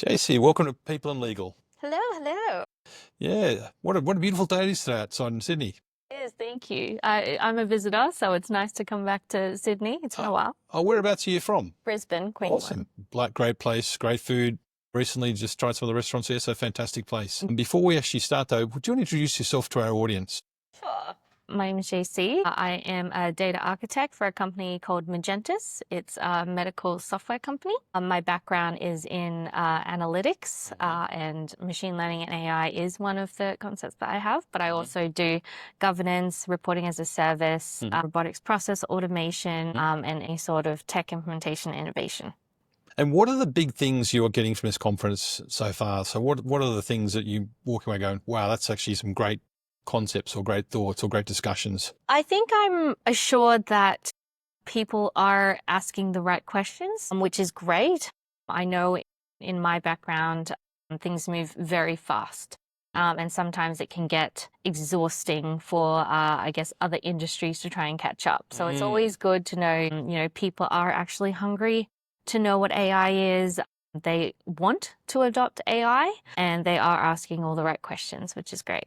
Jaysee, welcome to People and Legal. Hello, hello. Yeah, what a beautiful day it is today outside in Sydney. Yes, thank you. I'm a visitor, so it's nice to come back to Sydney. It's been a while. Oh, whereabouts are you from? Brisbane, Queensland. Awesome. Great place, great food. Recently just tried some of the restaurants here, so fantastic place. And before we actually start though, would you want to introduce yourself to our audience? Sure. My name is Jaysee. I am a data architect for a company called 𝗪𝗫𝗫. It's a medical software company. My background is in analytics and machine learning and AI is one of the concepts that I have, but I also do governance, reporting as a service, robotics process automation, and any sort of tech implementation innovation. And what are the big things you're getting from this conference so far? So what are the things that you walk away going, wow, that's actually some great concepts or great thoughts or great discussions? I think I'm assured that people are asking the right questions, which is great. I know in my background, things move very fast. And sometimes it can get exhausting for, I guess, other industries to try and catch up. So it's always good to know, people are actually hungry to know what AI is. They want to adopt AI and they are asking all the right questions, which is great.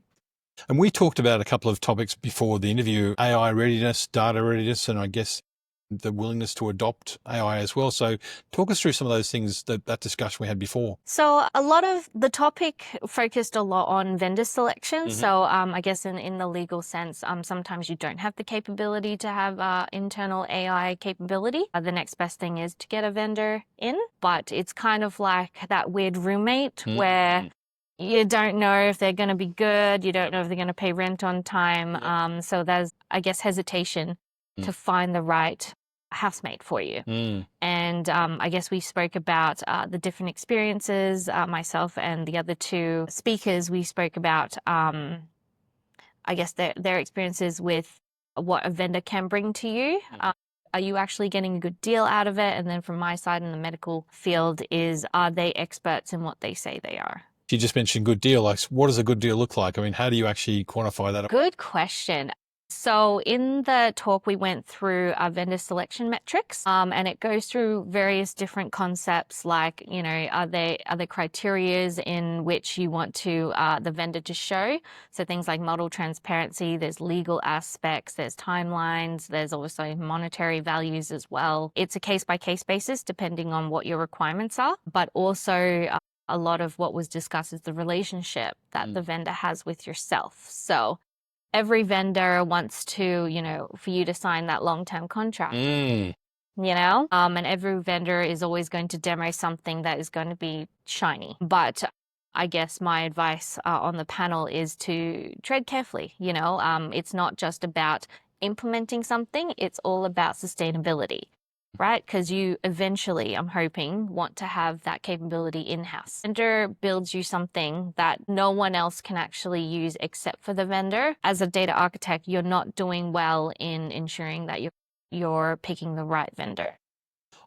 And we talked about a couple of topics before the interview, AI readiness, data readiness, and I guess the willingness to adopt AI as well. So talk us through some of those things, that discussion we had before. So a lot of the topic focused a lot on vendor selection. So I guess in the legal sense, sometimes you don't have the capability to have internal AI capability. The next best thing is to get a vendor in, but it's kind of like that weird roommate where you don't know if they're going to be good. You don't know if they're going to pay rent on time. So there's, I guess, hesitation to find the right housemate for you. And I guess we spoke about the different experiences, myself and the other two speakers. We spoke about, I guess, their experiences with what a vendor can bring to you. Are you actually getting a good deal out of it? And then from my side in the medical field is, are they experts in what they say they are? You just mentioned good deal. Like, what does a good deal look like? I mean, how do you actually quantify that? Good question. So in the talk, we went through our vendor selection metrics, and it goes through various different concepts like, are there criterias in which you want to the vendor to show? So things like model transparency, there's legal aspects, there's timelines, there's also monetary values as well. It's a case-by-case basis depending on what your requirements are, but also a lot of what was discussed is the relationship that the vendor has with yourself. So every vendor wants to, for you to sign that long-term contract, and every vendor is always going to demo something that is going to be shiny. But I guess my advice on the panel is to tread carefully. It's not just about implementing something, it's all about sustainability. Right? Because you eventually, I'm hoping, want to have that capability in-house. Vendor builds you something that no one else can actually use except for the vendor. As a data architect, you're not doing well in ensuring that you're picking the right vendor.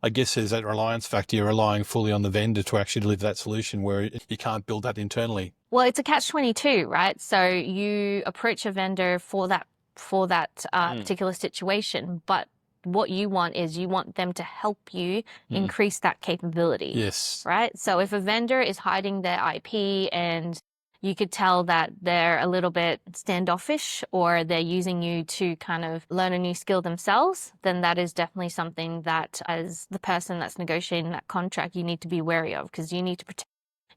I guess there's that reliance factor. You're relying fully on the vendor to actually deliver that solution where you can't build that internally. Well, it's a catch-22, right? So you approach a vendor for that particular situation, but what you want is you want them to help you increase that capability. Yes. Right? So if a vendor is hiding their IP and you could tell that they're a little bit standoffish or they're using you to kind of learn a new skill themselves, then that is definitely something that as the person that's negotiating that contract, you need to be wary of because you need to protect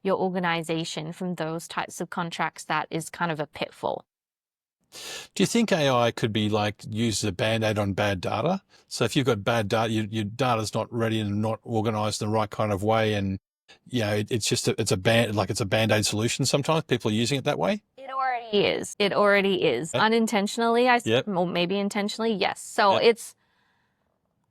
your organization from those types of contracts that is kind of a pitfall. Do you think AI could be used as a band-aid on bad data? So if you've got bad data, your data's not ready and not organized in the right kind of way, and it's a band-aid solution. Sometimes people are using it that way. It already is. It already is. Unintentionally, or maybe intentionally, yes. So it's,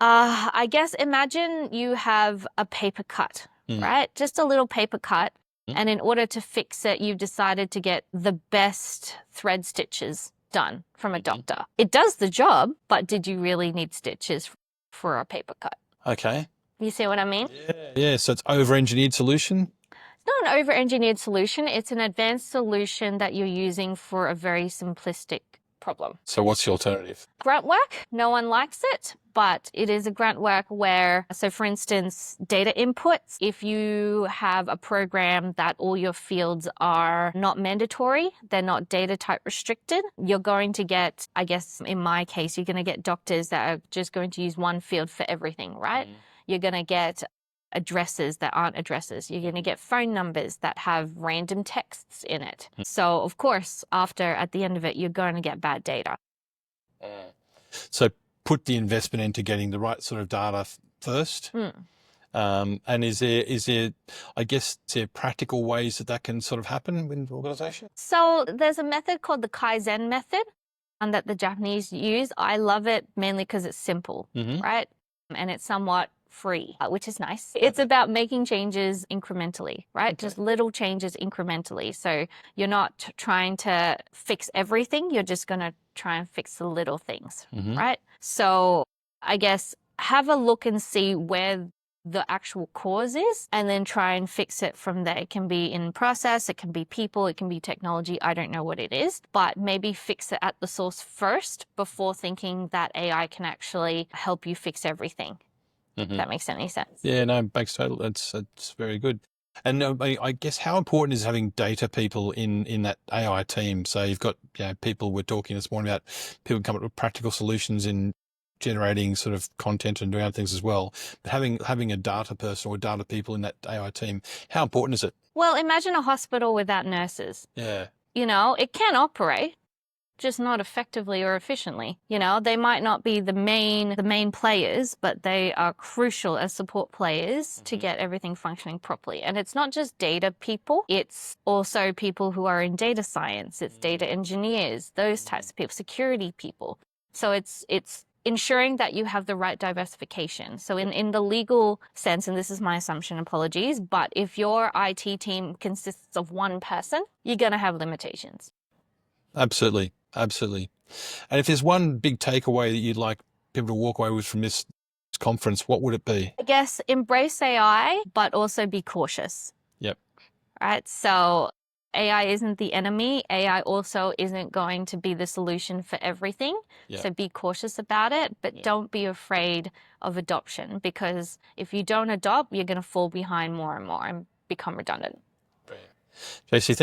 I guess, imagine you have a paper cut, right? Just a little paper cut. And in order to fix it, you've decided to get the best thread stitches done from a doctor. It does the job, but did you really need stitches for a paper cut? Okay. You see what I mean? Yeah. So it's over-engineered solution? It's not an over-engineered solution. It's an advanced solution that you're using for a very simplistic problem. So what's the alternative? Grunt work. No one likes it. but it is a grunt work where, so for instance, data inputs, if you have a program that all your fields are not mandatory, they're not data type restricted, you're going to get, I guess in my case, you're going to get doctors that are just going to use one field for everything, right? You're going to get addresses that aren't addresses. You're going to get phone numbers that have random texts in it. So of course, at the end of it, you're going to get bad data. So put the investment into getting the right sort of data first. And is there, I guess, practical ways that can sort of happen in organizations? So there's a method called the Kaizen method that the Japanese use. I love it mainly because it's simple, right? And it's somewhat free, which is nice. It's about making changes incrementally, right? Just little changes incrementally. So you're not trying to fix everything. You're just going to try and fix the little things, right? So I guess have a look and see where the actual cause is, and then try and fix it from there. It can be in process, it can be people, it can be technology. I don't know what it is, but maybe fix it at the source first before thinking that AI can actually help you fix everything. If that makes any sense. Yeah, no, makes total. That's very good. And I guess how important is having data people in that AI team? So you've got people, we're talking this morning about people coming up with practical solutions in generating sort of content and doing other things as well. But having a data person or data people in that AI team, how important is it? Well, imagine a hospital without nurses. Yeah. You know, it can operate, just not effectively or efficiently. You know, they might not be the main players, but they are crucial as support players to get everything functioning properly. And it's not just data people, it's also people who are in data science, it's data engineers, those types of people, security people. So it's ensuring that you have the right diversification. So in the legal sense, and this is my assumption, apologies, but if your IT team consists of one person, you're going to have limitations. Absolutely. Absolutely. And if there's one big takeaway that you'd like people to walk away with from this conference, what would it be? I guess embrace AI, but also be cautious. Yep. Right? So AI isn't the enemy. AI also isn't going to be the solution for everything. Yep. So be cautious about it, but don't be afraid of adoption, because if you don't adopt, you're going to fall behind more and more and become redundant. Jaysee,